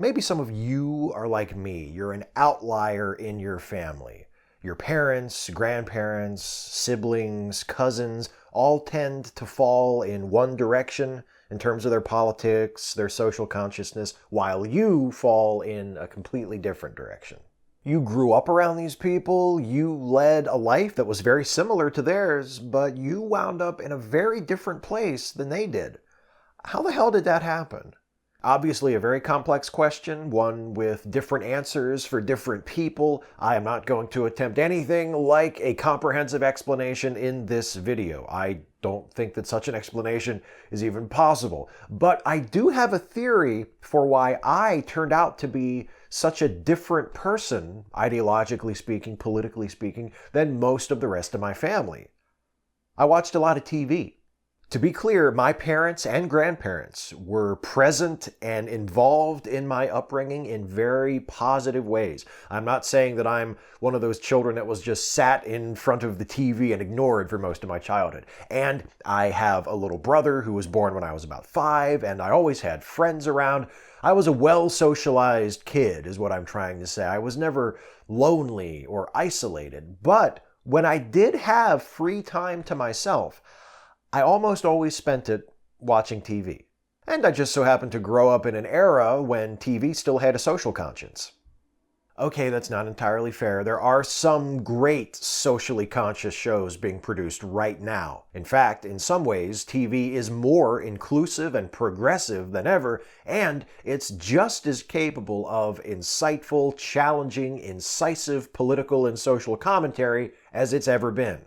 Maybe some of you are like me. You're an outlier in your family. Your parents, grandparents, siblings, cousins all tend to fall in one direction in terms of their politics, their social consciousness, while you fall in a completely different direction. You grew up around these people, you led a life that was very similar to theirs, but you wound up in a very different place than they did. How the hell did that happen? Obviously a very complex question, one with different answers for different people. I am not going to attempt anything like a comprehensive explanation in this video. I don't think that such an explanation is even possible. But I do have a theory for why I turned out to be such a different person, ideologically speaking, politically speaking, than most of the rest of my family. I watched a lot of TV. To be clear, my parents and grandparents were present and involved in my upbringing in very positive ways. I'm not saying that I'm one of those children that was just sat in front of the TV and ignored for most of my childhood. And I have a little brother who was born when I was about 5, and I always had friends around. I was a well-socialized kid, is what I'm trying to say. I was never lonely or isolated. But when I did have free time to myself, I almost always spent it watching TV. And I just so happened to grow up in an era when TV still had a social conscience. Okay, that's not entirely fair. There are some great socially conscious shows being produced right now. In fact, in some ways, TV is more inclusive and progressive than ever, and it's just as capable of insightful, challenging, incisive political and social commentary as it's ever been.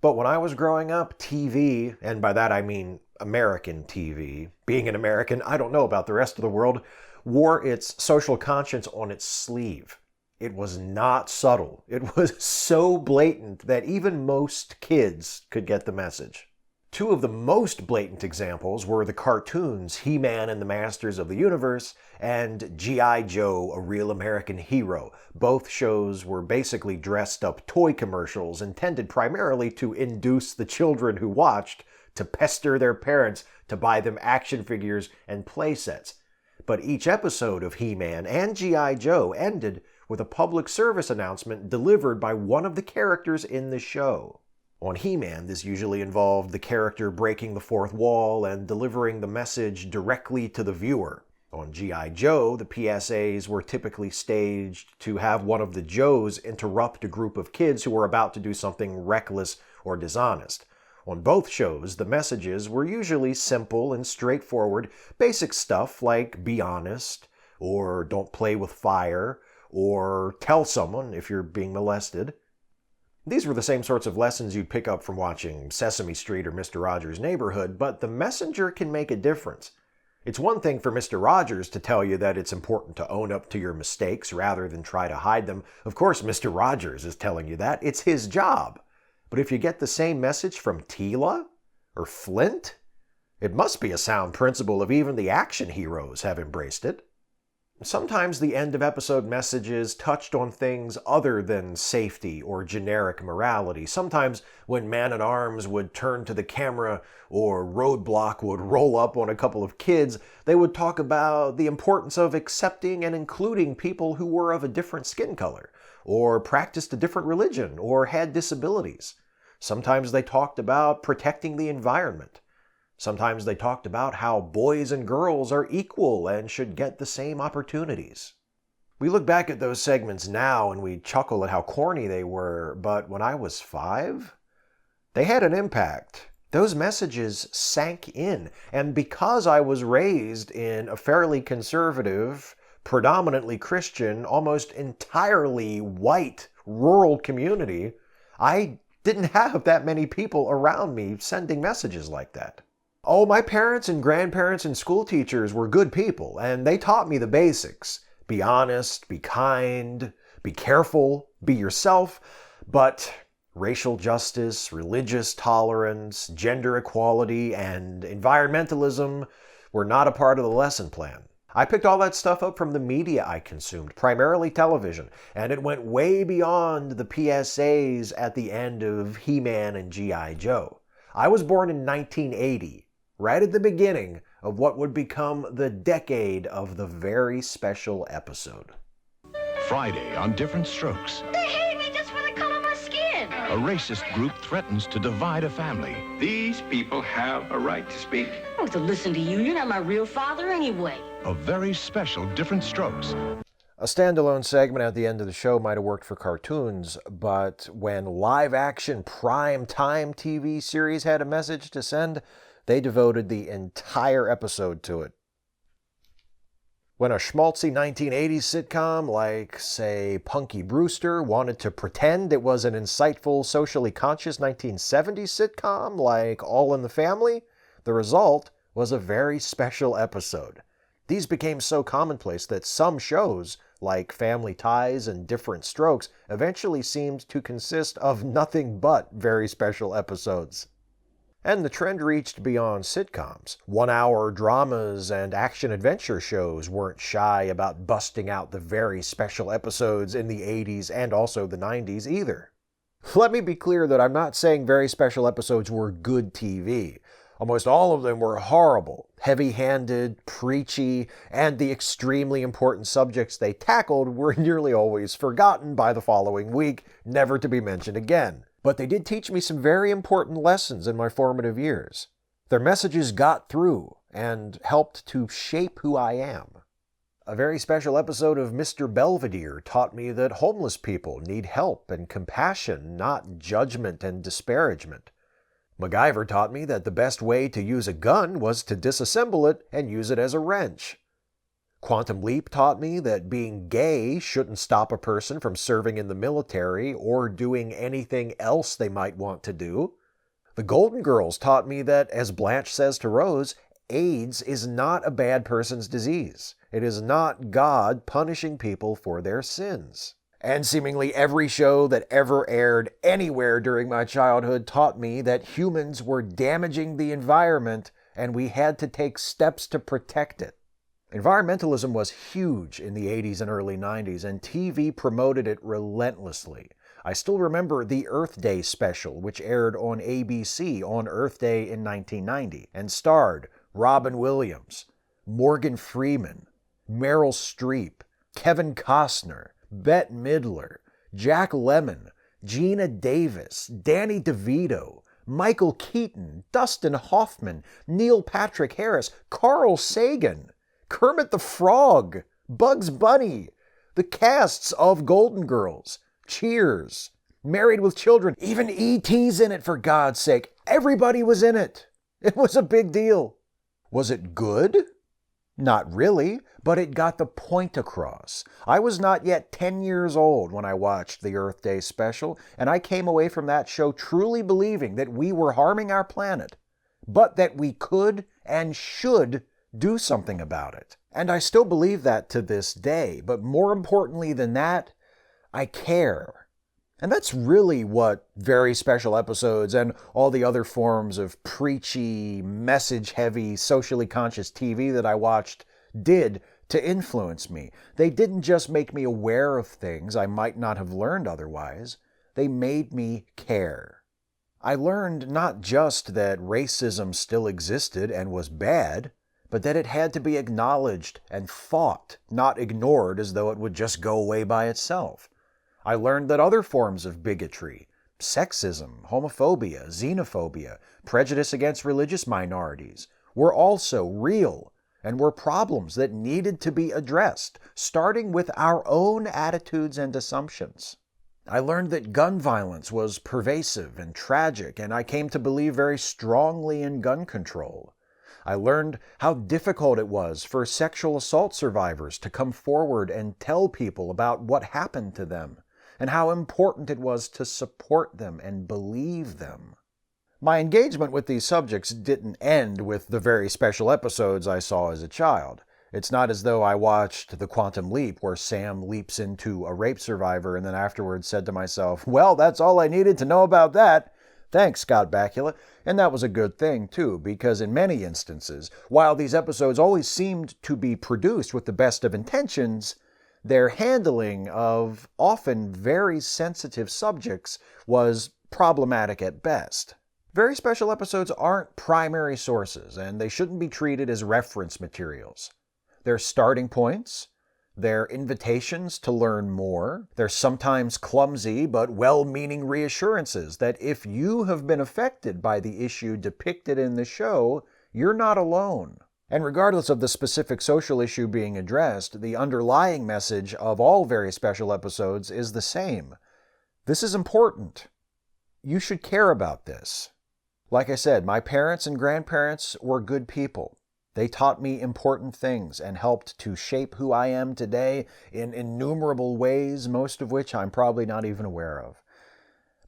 But when I was growing up, TV, and by that I mean American TV, being an American, I don't know about the rest of the world, wore its social conscience on its sleeve. It was not subtle. It was so blatant that even most kids could get the message. Two of the most blatant examples were the cartoons He-Man and the Masters of the Universe and G.I. Joe, A Real American Hero. Both shows were basically dressed-up toy commercials intended primarily to induce the children who watched to pester their parents to buy them action figures and play sets. But each episode of He-Man and G.I. Joe ended with a public service announcement delivered by one of the characters in the show. On He-Man, this usually involved the character breaking the fourth wall and delivering the message directly to the viewer. On G.I. Joe, the PSAs were typically staged to have one of the Joes interrupt a group of kids who were about to do something reckless or dishonest. On both shows, the messages were usually simple and straightforward, basic stuff like be honest, or don't play with fire, or tell someone if you're being molested. These were the same sorts of lessons you'd pick up from watching Sesame Street or Mr. Rogers' Neighborhood, but the messenger can make a difference. It's one thing for Mr. Rogers to tell you that it's important to own up to your mistakes rather than try to hide them. Of course, Mr. Rogers is telling you that. It's his job. But if you get the same message from Tila or Flint, it must be a sound principle if even the action heroes have embraced it. Sometimes the end-of-episode messages touched on things other than safety or generic morality. Sometimes when Man-at-Arms would turn to the camera or Roadblock would roll up on a couple of kids, they would talk about the importance of accepting and including people who were of a different skin color, or practiced a different religion, or had disabilities. Sometimes they talked about protecting the environment. Sometimes they talked about how boys and girls are equal and should get the same opportunities. We look back at those segments now and we chuckle at how corny they were, but when I was 5, they had an impact. Those messages sank in, and because I was raised in a fairly conservative, predominantly Christian, almost entirely white, rural community, I didn't have that many people around me sending messages like that. Oh, my parents and grandparents and school teachers were good people, and they taught me the basics. Be honest, be kind, be careful, be yourself. But racial justice, religious tolerance, gender equality, and environmentalism were not a part of the lesson plan. I picked all that stuff up from the media I consumed, primarily television, and it went way beyond the PSAs at the end of He-Man and G.I. Joe. I was born in 1980. Right at the beginning of what would become the decade of the very special episode. Friday on Different Strokes. They hate me just for the color of my skin. A racist group threatens to divide a family. These people have a right to speak. I don't have to listen to you. You're not my real father anyway. A very special Different Strokes. A standalone segment at the end of the show might have worked for cartoons, but when live-action prime-time TV series had a message to send, they devoted the entire episode to it. When a schmaltzy 1980s sitcom like, say, Punky Brewster wanted to pretend it was an insightful, socially conscious 1970s sitcom like All in the Family, the result was a very special episode. These became so commonplace that some shows, like Family Ties and Different Strokes, eventually seemed to consist of nothing but very special episodes. And the trend reached beyond sitcoms. One-hour dramas and action-adventure shows weren't shy about busting out the very special episodes in the 80s and also the 90s either. Let me be clear that I'm not saying very special episodes were good TV. Almost all of them were horrible, heavy-handed, preachy, and the extremely important subjects they tackled were nearly always forgotten by the following week, never to be mentioned again. But they did teach me some very important lessons in my formative years. Their messages got through and helped to shape who I am. A very special episode of Mr. Belvedere taught me that homeless people need help and compassion, not judgment and disparagement. MacGyver taught me that the best way to use a gun was to disassemble it and use it as a wrench. Quantum Leap taught me that being gay shouldn't stop a person from serving in the military or doing anything else they might want to do. The Golden Girls taught me that, as Blanche says to Rose, AIDS is not a bad person's disease. It is not God punishing people for their sins. And seemingly every show that ever aired anywhere during my childhood taught me that humans were damaging the environment and we had to take steps to protect it. Environmentalism was huge in the 80s and early 90s, and TV promoted it relentlessly. I still remember the Earth Day special, which aired on ABC on Earth Day in 1990, and starred Robin Williams, Morgan Freeman, Meryl Streep, Kevin Costner, Bette Midler, Jack Lemmon, Gina Davis, Danny DeVito, Michael Keaton, Dustin Hoffman, Neil Patrick Harris, Carl Sagan, Kermit the Frog, Bugs Bunny, the casts of Golden Girls, Cheers, Married with Children, even E.T.'s in it, for God's sake. Everybody was in it. It was a big deal. Was it good? Not really, but it got the point across. I was not yet 10 years old when I watched the Earth Day special, and I came away from that show truly believing that we were harming our planet, but that we could and should do something about it. And I still believe that to this day, but more importantly than that, I care. And that's really what very special episodes and all the other forms of preachy, message-heavy, socially conscious TV that I watched did to influence me. They didn't just make me aware of things I might not have learned otherwise. They made me care. I learned not just that racism still existed and was bad, but that it had to be acknowledged and fought, not ignored as though it would just go away by itself. I learned that other forms of bigotry, sexism, homophobia, xenophobia, prejudice against religious minorities, were also real and were problems that needed to be addressed, starting with our own attitudes and assumptions. I learned that gun violence was pervasive and tragic, and I came to believe very strongly in gun control. I learned how difficult it was for sexual assault survivors to come forward and tell people about what happened to them, and how important it was to support them and believe them. My engagement with these subjects didn't end with the very special episodes I saw as a child. It's not as though I watched The Quantum Leap, where Sam leaps into a rape survivor and then afterwards said to myself, well, that's all I needed to know about that. Thanks, Scott Bakula. And that was a good thing, too, because in many instances, while these episodes always seemed to be produced with the best of intentions, their handling of often very sensitive subjects was problematic at best. Very special episodes aren't primary sources, and they shouldn't be treated as reference materials. They're starting points. They're invitations to learn more. They're sometimes clumsy but well-meaning reassurances that if you have been affected by the issue depicted in the show, you're not alone. And regardless of the specific social issue being addressed, the underlying message of all very special episodes is the same. This is important. You should care about this. Like I said, my parents and grandparents were good people. They taught me important things and helped to shape who I am today in innumerable ways, most of which I'm probably not even aware of.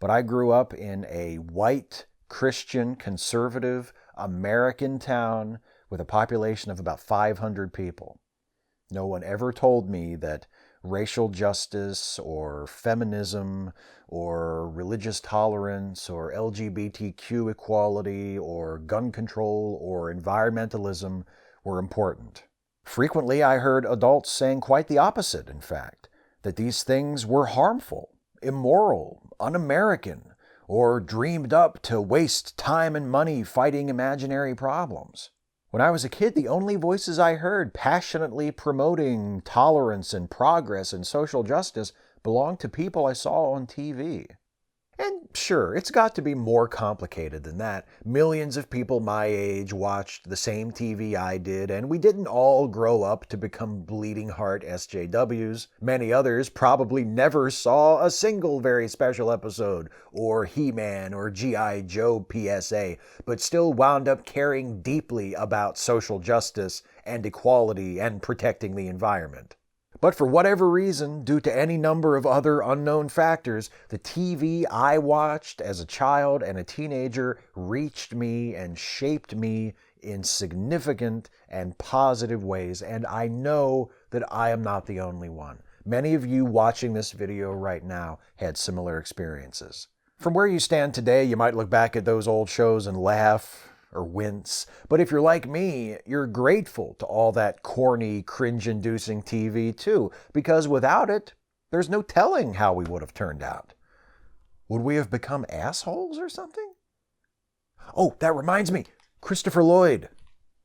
But I grew up in a white, Christian, conservative, American town with a population of about 500 people. No one ever told me that racial justice or feminism or religious tolerance or LGBTQ equality or gun control or environmentalism were important. Frequently, I heard adults saying quite the opposite, in fact, that these things were harmful, immoral, un-American, or dreamed up to waste time and money fighting imaginary problems. When I was a kid, the only voices I heard passionately promoting tolerance and progress and social justice belonged to people I saw on TV. And sure, it's got to be more complicated than that. Millions of people my age watched the same TV I did, and we didn't all grow up to become bleeding heart SJWs. Many others probably never saw a single very special episode, or He-Man or G.I. Joe PSA, but still wound up caring deeply about social justice and equality and protecting the environment. But for whatever reason, due to any number of other unknown factors, the TV I watched as a child and a teenager reached me and shaped me in significant and positive ways, and I know that I am not the only one. Many of you watching this video right now had similar experiences. From where you stand today, you might look back at those old shows and laugh or wince. But if you're like me, you're grateful to all that corny, cringe-inducing TV too, because without it, there's no telling how we would have turned out. Would we have become assholes or something? Oh, that reminds me, Christopher Lloyd.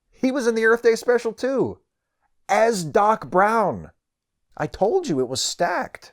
He was in the Earth Day special too, as Doc Brown. I told you it was stacked.